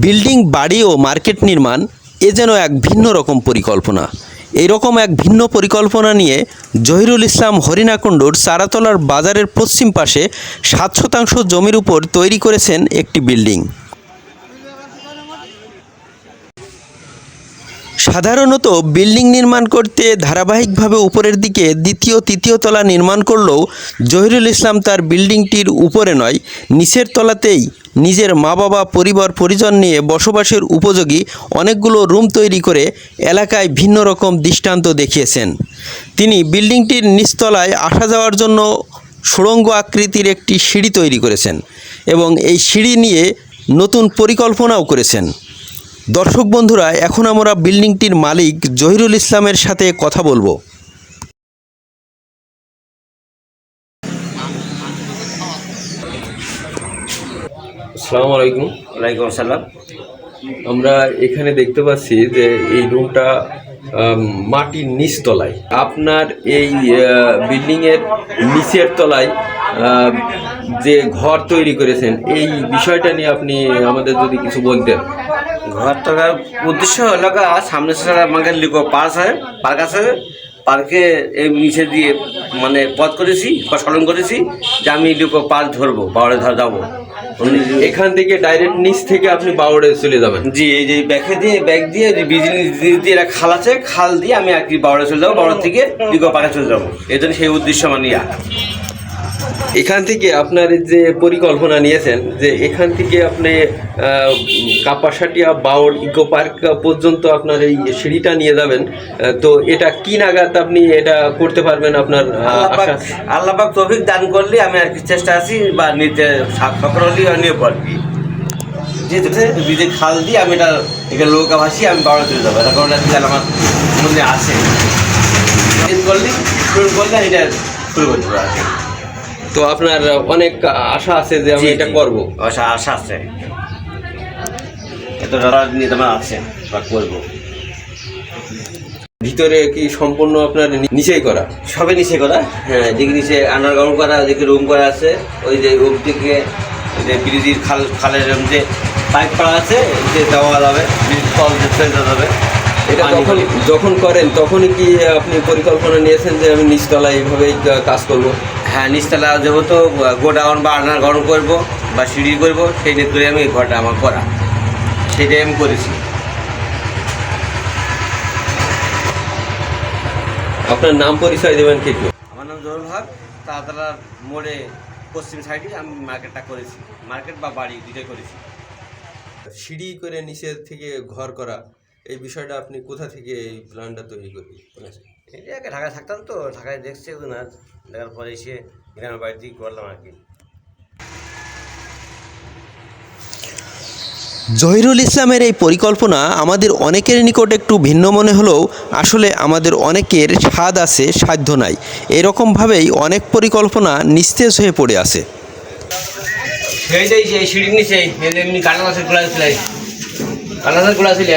Building, বাড়ি ও market নির্মাণ এ যেন এক ভিন্ন রকম পরিকল্পনা। এইরকম এক ভিন্ন পরিকল্পনা নিয়ে জহিরুল ইসলাম হরিণাকুণ্ডুর চারাতলার বাজারের পশ্চিম পাশে ৭% জমির উপর তৈরি করেছেন একটি বিল্ডিং। সাধারণত বিল্ডিং নির্মাণ করতে ধারাবাহিকভাবে উপরের দিকে দ্বিতীয়, তৃতীয় তলা নির্মাণ করলেও জহিরুল ইসলাম তার বিল্ডিংটির উপরে নয়, নিচের তলাতেই নিজের মা বাবা, পরিবার পরিজন নিয়ে বসবাসের উপযোগী অনেকগুলো রুম তৈরি করে এলাকায় ভিন্ন রকম দৃষ্টান্ত দেখিয়েছেন। তিনি বিল্ডিংটির নিচতলায় আসা যাওয়ার জন্য সুড়ঙ্গ আকৃতির একটি সিঁড়ি তৈরি করেছেন এবং এই সিঁড়ি নিয়ে নতুন পরিকল্পনাও করেছেন। দর্শক বন্ধুরা, এখন আমরা বিল্ডিংটির মালিক জহিরুল ইসলামের সাথে কথা বলবো। আসসালামু আলাইকুম। ওয়ালাইকুম আসসালাম। আমরা এখানে দেখতে পাচ্ছি যে এই রুমটা মাটির নিচতলায়। আপনার এই বিল্ডিংয়ের নিচের তলায় যে ঘর তৈরি করেছেন, এই বিষয়টা নিয়ে আপনি আমাদের যদি কিছু বলতেন। ঘর থাকার উদ্দেশ্য হলো সামনে আমাকে লিখো পার্ক আছে, পার্কে এই নিচে দিয়ে মানে পথ করেছি বা স্মরণ করেছি যে আমি লিখো পার্ক ধরবো, বাউড়ে যাবো। এখান থেকে ডাইরেক্ট নিচ থেকে আপনি বাউড়ে চলে যাবেন? জি, এই যে ব্যাগ দিয়ে বিজলি দিয়ে একটা খাল আছে, খাল দিয়ে আমি আর কি বাউড়ে চলে যাবো, বাউড়ের থেকে লিখো পার্কে চলে যাবো। এই জন্য সেই উদ্দেশ্য আমার নিয়ে। এখান থেকে আপনার যে পরিকল্পনা নিয়েছেন যে এখান থেকে আপনি কাপাসাটিয়া বাউড় ইকো পার্ক পর্যন্ত আপনার এই সিঁড়িটা নিয়ে যাবেন, তো এটা কি নাগাদ আপনি এটা করতে পারবেন? আপনার আল্লাহ পাক তৌফিক দান করলে আমি আর কি চেষ্টা আছি বা নিতে সফল হলেই নিয়ে পড়বি। যেহেতু বিজের খাল দিয়ে আমি এটা নৌকা ভাসি আমি বাউড়ে চলে যাবো। এটা কারণ আমার মনে আছে করলে এটা শুরু করতে পারবো আর কি। তো আপনার অনেক আশা আছে যে আমি এটা করবো? আশা আছে, এত নিয়ে তোমার আছে বা করবো। ভিতরে কি সম্পূর্ণ আপনার নিচেই করা? সবে নিচে করা, হ্যাঁ। দিকে নিচে আন্ডারগ্রাউন্ড করা, ওদিকে রুম করা আছে। ওই যে রুম থেকে যে ব্রিজের খালের যে পাইপ করা আছে, যে দেওয়া যাবে, ব্রিজ তল ফেলতে যাবে। এটা যখন করেন তখনই কি আপনি পরিকল্পনা নিয়েছেন যে আমি নিচতলায় এইভাবেই কাজ করব? হ্যাঁ, নিচতলা যেহেতু গোডাউন বা আন্ডারগ্রাউন্ড করবো বা সিঁড়ি করবো, সেই নিয়ে করে আমি ঘরটা আমার করা, সেটাই আমি করেছি। আপনার নাম পরিচয় দেবেন কি? আমার নাম জহুরুল হক। তাড়াতাড়ার মোড়ে পশ্চিম সাইডে আমি মার্কেটটা করেছি, মার্কেট বা বাড়ি দুটোই করেছি। সিঁড়ি করে নিচের থেকে ঘর করা, এই বিষয়টা আপনি কোথা থেকে এই প্ল্যানটা তৈরি করবেন? এই আগে ঢাকায় থাকতাম, তো ঢাকায় দেখছি না, দেখার পরে এসে গ্রামের বাড়ি থেকে করলাম আর কি। জহিরুল ইসলামের এই পরিকল্পনা আমাদের অনেকের নিকট একটু ভিন্ন মনে হলেও আসলে আমাদের অনেকের স্বাদ আছে, সাধ্য নাই। এরকমভাবেই অনেক পরিকল্পনা নিস্তেজ হয়ে পড়ে আছে। সেই সিঁড়ির নিচে এমনি কাটা গাছের গোলা ছিল,